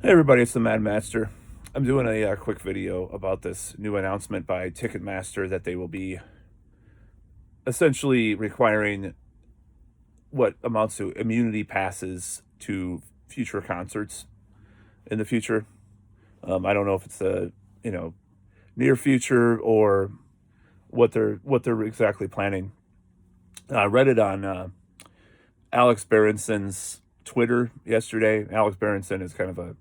Hey everybody, it's the Mad Master. I'm doing a quick video about this new announcement by Ticketmaster that they will be essentially requiring what amounts to immunity passes to future concerts in the future. I don't know if it's the you know near future or what they're exactly planning. I read it on Alex Berenson's Twitter yesterday. Alex Berenson is kind of a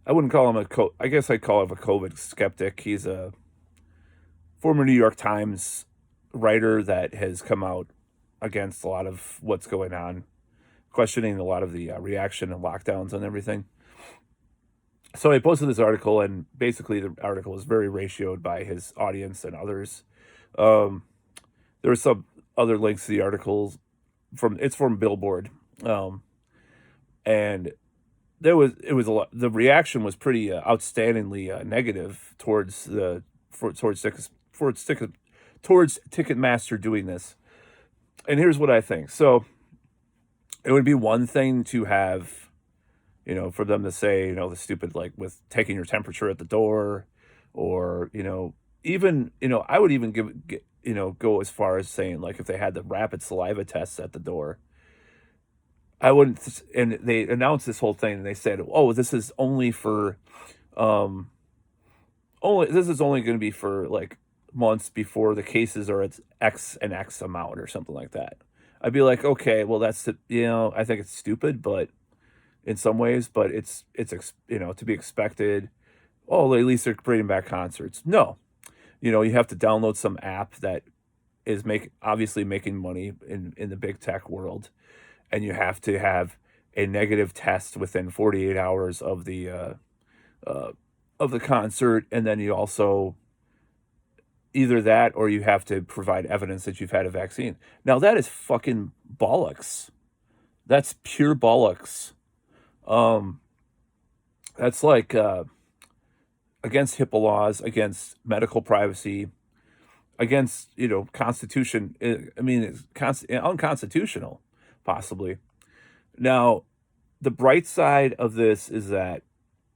I wouldn't call him I guess I'd call him a COVID skeptic. He's a former New York Times writer that has come out against a lot of what's going on, questioning a lot of the reaction and lockdowns and everything. So I posted this article, and basically the article is very ratioed by his audience and others. Um, there were some other links to the articles from Billboard, and it was a lot. The reaction was pretty outstandingly negative towards towards Ticketmaster doing this. And here's what I think. So it would be one thing to have, for them to say, the stupid, like with taking your temperature at the door, or even, I would even go as far as saying, like, if they had the rapid saliva tests at the door, I wouldn't. And they announced this whole thing, and they said, "Oh, this is only for, um, this is only going to be for like months before the cases are at X and X amount or something like that." I'd be like, okay, well, I think it's stupid, but in some ways, but it's to be expected. Oh, at least they're bringing back concerts. No, you have to download some app that is obviously making money in the big tech world, and you have to have a negative test within 48 hours uh, of the concert, and then you also either that or you have to provide evidence that you've had a vaccine. Now that is fucking bollocks. That's pure bollocks. Um, that's like against HIPAA laws, against medical privacy, against Constitution. I mean, it's unconstitutional, possibly. Now, the bright side of this is that,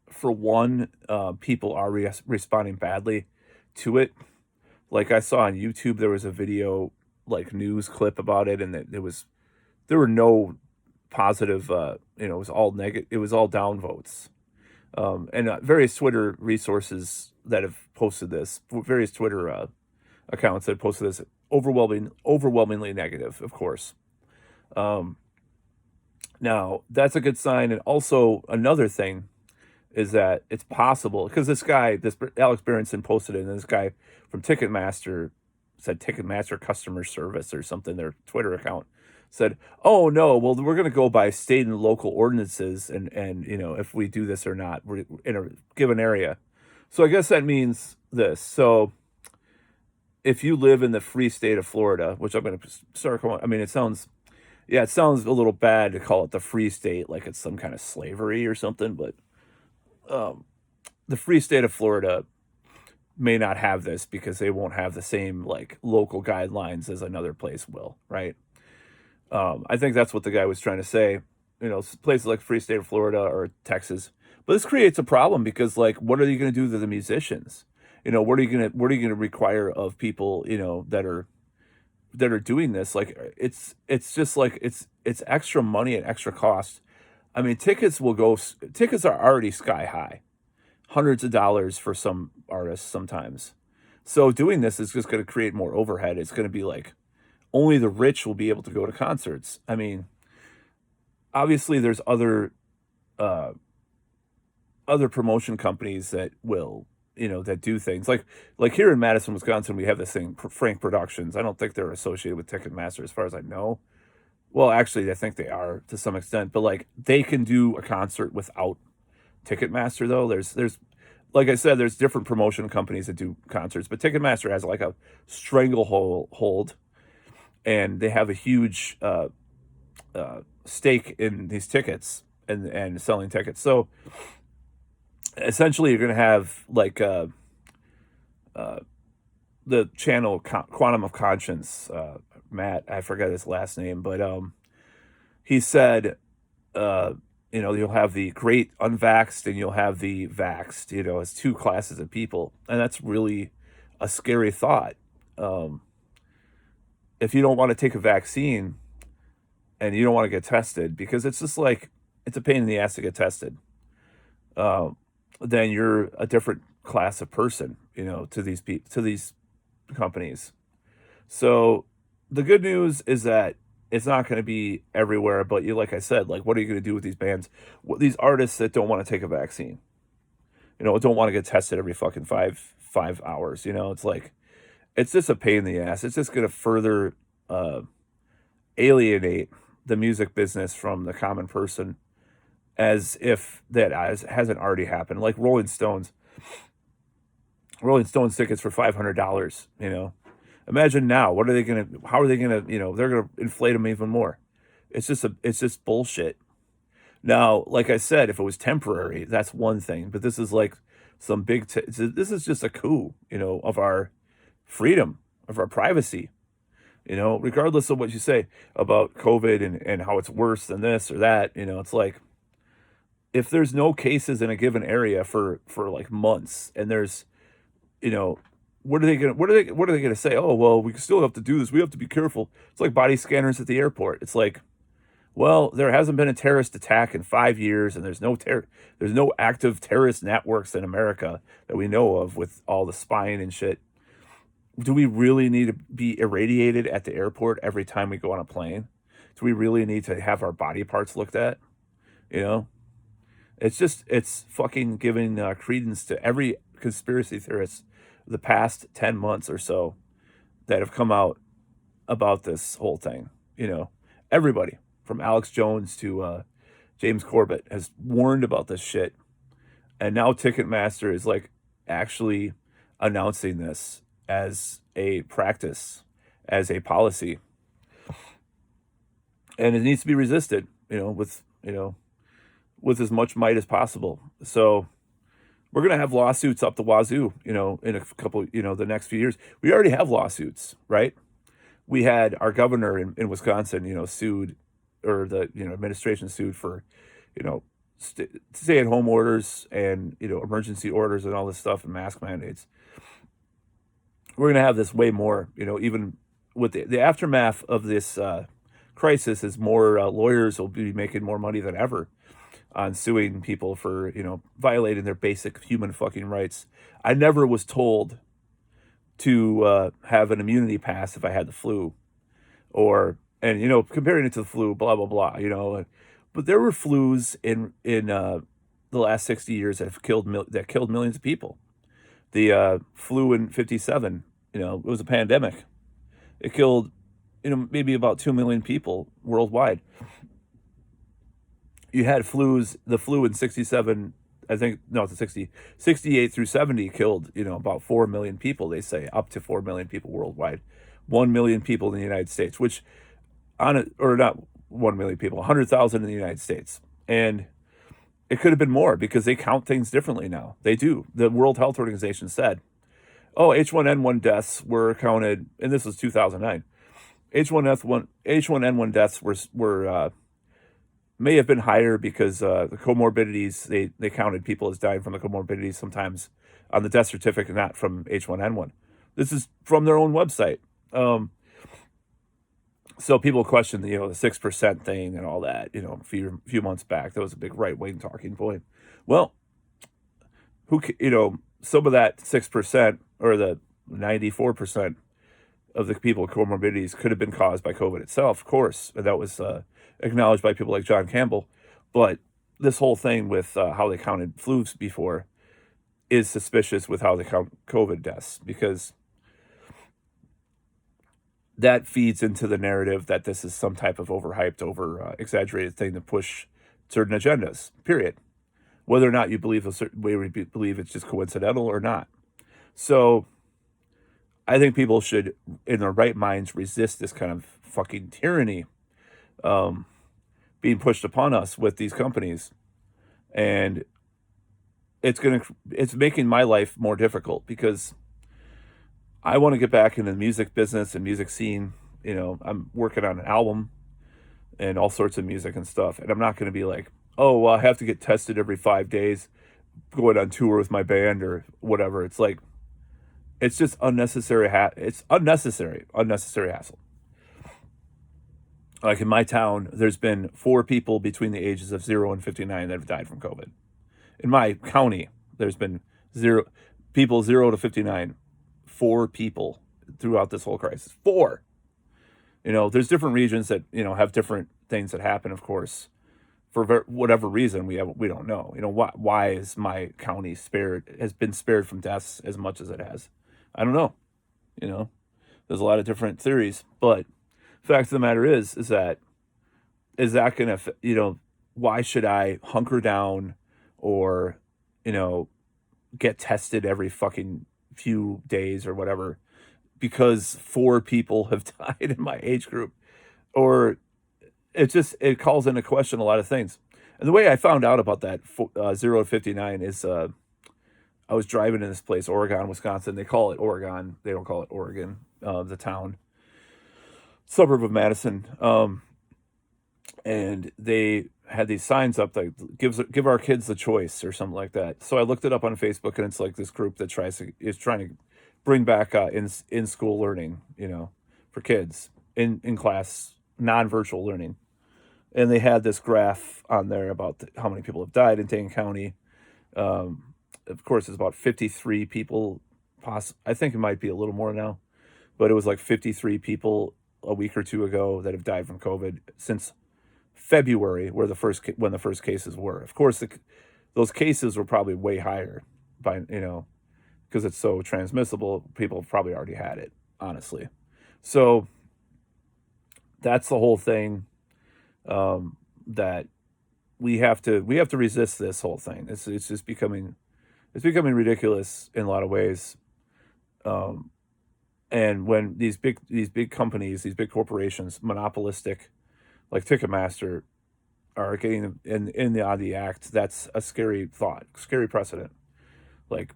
for one, people are responding badly to it. Like I saw on YouTube, there was a video, like news clip about it, and there were no positive. It was all negative. It was all down votes. And various Twitter resources that have posted this, various Twitter accounts that posted this, overwhelmingly negative, of course. Um, Now that's a good sign, and also another thing is that it's possible because this Alex Berenson posted it, and this guy from Ticketmaster said Ticketmaster customer service or something. Their Twitter account said, "Oh no, well we're going to go by state and local ordinances, and if we do this or not, we're in a given area." So I guess that means this. So if you live in the free state of Florida, which I'm going to start calling, I mean, it sounds a little bad to call it the free state, like it's some kind of slavery or something, but um, the free state of Florida may not have this because they won't have the same like local guidelines as another place will, right? I think that's what the guy was trying to say. Places like free state of Florida or Texas, but this creates a problem because, like, what are you going to do to the musicians? What are you going to require of people? That are doing this. Like, it's just like it's extra money and extra cost. I mean, tickets are already sky high, hundreds of dollars for some artists sometimes. So doing this is just going to create more overhead. It's going to be like only the rich will be able to go to concerts. I mean, obviously there's uh other promotion companies that will, that do things like here in Madison, Wisconsin, we have this thing, Frank Productions. I don't think they're associated with Ticketmaster as far as I know. Well, actually, I think they are to some extent, but like they can do a concert without Ticketmaster though. There's like I said, there's different promotion companies that do concerts, but Ticketmaster has like a stranglehold, and they have a huge stake in these tickets and selling tickets. So essentially, you're going to have like uh, the channel Quantum of Conscience. Matt, I forgot his last name, but he said, uh, You'll have the great unvaxxed and you'll have the vaxxed, as two classes of people. And that's really a scary thought. Um, if you don't want to take a vaccine and you don't want to get tested, because it's just like, it's a pain in the ass to get tested, um, then you're a different class of person, to these people, to these companies. So the good news is that it's not going to be everywhere, but like I said, like, what are you going to do with these bands, these artists that don't want to take a vaccine, don't want to get tested every fucking five hours, it's like, it's just a pain in the ass. It's just going to further, uh, alienate the music business from the common person, as if hasn't already happened. Like Rolling Stones tickets for $500. Imagine now. What are they gonna? How are they gonna? They're gonna inflate them even more. It's just bullshit. Now, like I said, if it was temporary, that's one thing. But this is like some big. This is just a coup, of our freedom, of our privacy. Regardless of what you say about COVID and how it's worse than this or that. It's like, if there's no cases in a given area for like months, and there's, you know what are they gonna say? Oh, well, we still have to do this, we have to be careful. It's like body scanners at the airport. It's like, well, there hasn't been a terrorist attack in 5 years, and there's no active terrorist networks in America that we know of, with all the spying and shit. Do we really need to be irradiated at the airport every time we go on a plane? Do we really need to have our body parts looked at? You know, it's fucking giving credence to every conspiracy theorist the past 10 months or so that have come out about this whole thing. Everybody from Alex Jones to James Corbett has warned about this shit. And now Ticketmaster is like actually announcing this as a practice, as a policy. And it needs to be resisted, with as much might as possible. So we're going to have lawsuits up the wazoo, in a couple, the next few years. We already have lawsuits, right? We had our governor in Wisconsin, sued, or the, administration sued for, stay-at-home orders and, emergency orders and all this stuff, and mask mandates. We're going to have this way more, even with the aftermath of this crisis, is more lawyers will be making more money than ever on suing people for, violating their basic human fucking rights. I never was told to have an immunity pass if I had the flu, and comparing it to the flu, blah blah blah. But there were flus in the last 60 years that have killed millions of people. The flu in '57, it was a pandemic. It killed, maybe about 2 million people worldwide. You had the flu in '67, I think, no, it's 68 through 70 killed, about 4 million people, they say, up to 4 million people worldwide. 1 million people in the United States, which, or not 1 million people, 100,000 in the United States. And it could have been more, because they count things differently now. They do. The World Health Organization said, oh, H1N1 deaths were counted, and this was 2009. H1N1 deaths were may have been higher because the comorbidities, they counted people as dying from the comorbidities sometimes on the death certificate, not from H1N1. This is from their own website. So people question the 6% thing and all that. A few months back, that was a big right wing talking point. Well, some of that 6%, or the 94% of the people with comorbidities, could have been caused by COVID itself, of course. And that was acknowledged by people like John Campbell. But this whole thing with how they counted flus before is suspicious with how they count COVID deaths, because that feeds into the narrative that this is some type of overhyped, exaggerated thing to push certain agendas, period. Whether or not you believe a certain way, we believe it's just coincidental or not. So I think people should, in their right minds, resist this kind of fucking tyranny being pushed upon us with these companies. And it's making my life more difficult, because I want to get back into the music business and music scene. I'm working on an album and all sorts of music and stuff. And I'm not going to be like oh, I have to get tested every 5 days going on tour with my band or whatever. It's like, it's just unnecessary. It's unnecessary hassle. Like in my town, there's been 4 people between the ages of 0 and 59 that have died from COVID. In my county, there's been zero people 0 to 59, 4 people throughout this whole crisis. Four. There's different regions that have different things that happen. Of course, for whatever reason, we don't know. Why is my county has been spared from deaths as much as it has? I don't know. You know, there's a lot of different theories, but fact of the matter is that gonna why should I hunker down or you know get tested every fucking few days or whatever because 4 people have died in my age group? Or it calls into question a lot of things. And the way I found out about that 0 to 59 is I was driving in this place, Oregon, Wisconsin. They call it Oregon. They don't call it Oregon. The town, suburb of Madison. And they had these signs up that give our kids the choice or something like that. So I looked it up on Facebook, and it's like this group that is trying to bring back in school learning, for kids in class, non-virtual learning. And they had this graph on there about how many people have died in Dane County. Of course, it's about 53 people. I think it might be a little more now, but it was like 53 people a week or two ago that have died from COVID since February, when the first cases were. Of course, those cases were probably way higher because it's so transmissible. People have probably already had it, honestly. So that's the whole thing. That we have to resist this whole thing. It's just becoming ridiculous in a lot of ways. And when these big companies, these big corporations, monopolistic, like Ticketmaster, are getting on the act, that's a scary thought, scary precedent. Like,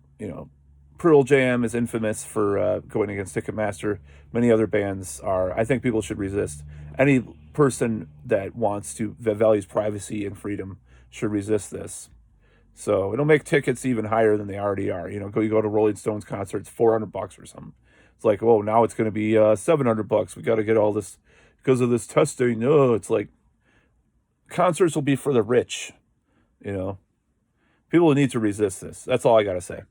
Pearl Jam is infamous for going against Ticketmaster. Many other bands are. I think people should resist. Any person that values privacy and freedom should resist this. So it'll make tickets even higher than they already are. You go to Rolling Stones concerts, $400 or something. It's like, oh, now it's going to be $700. We got to get all this because of this testing. No, it's like concerts will be for the rich. People need to resist this. That's all I got to say.